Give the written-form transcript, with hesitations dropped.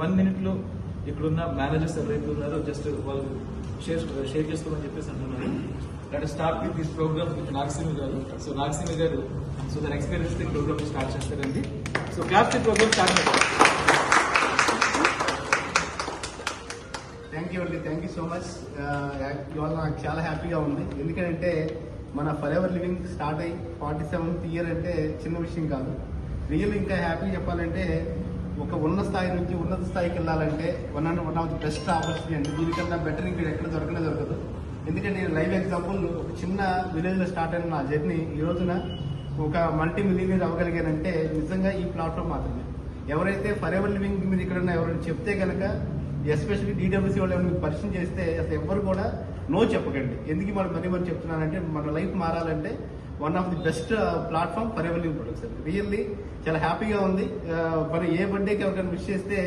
1 minute లో ఇక్కడున్న managers ఎవరైతే ఉన్నారో జస్ట్ వాళ్ళు షేర్ చేసుకోమని చెప్పేసి అంటున్నారు. Let us start with this program with Nagasimha గారు. సో నాగసింహ గారు సో దాని ఎక్స్పీరియన్స్ ది ప్రోగ్రామ్ స్టార్ట్ చేస్తారండి. So class the program start చేస్తారు. థ్యాంక్ యూ అండి, థ్యాంక్ యూ సో మచ్. ఇవాళ నాకు చాలా హ్యాపీగా ఉంది. ఎందుకంటే మన ఫర్ ఎవర్ లివింగ్ స్టార్ట్ అయ్యి 47th ఇయర్ అంటే చిన్న విషయం కాదు. రియల్ ఇంకా హ్యాపీ చెప్పాలంటే ఒక ఉన్న స్థాయి నుంచి ఉన్నత స్థాయికి వెళ్ళాలంటే one of the best opportunity అండి. దీనికన్నా బెటర్ ఇంకా ఎక్కడ దొరకదు. ఎందుకంటే నేను లైవ్ ఎగ్జాంపుల్ ఒక చిన్న విలేజ్లో స్టార్ట్ అయిన నా జర్నీ ఈ రోజున ఒక మల్టీ మిలియనీర్ అవ్వగలిగానంటే నిజంగా ఈ ప్లాట్ఫామ్ మాత్రమే. ఎవరైతే ఫర్ ఎవర్ లివింగ్ మీద ఇక్కడ ఎవరైనా చెప్తే కనుక ఎస్పెషల్లీ డీడబ్ల్యూసీ వాళ్ళు ఎవరైనా పరిచయం చేస్తే అసలు ఎవరు కూడా నో చెప్పకండి. ఎందుకు మరి చెప్తున్నానంటే మన లైఫ్ మారాలంటే one of the best platform for ever living products. Really చాలా హ్యాపీగా ఉంది. మరి ఏ బర్త్డేకి ఎవరికైనా విష్ చేస్తే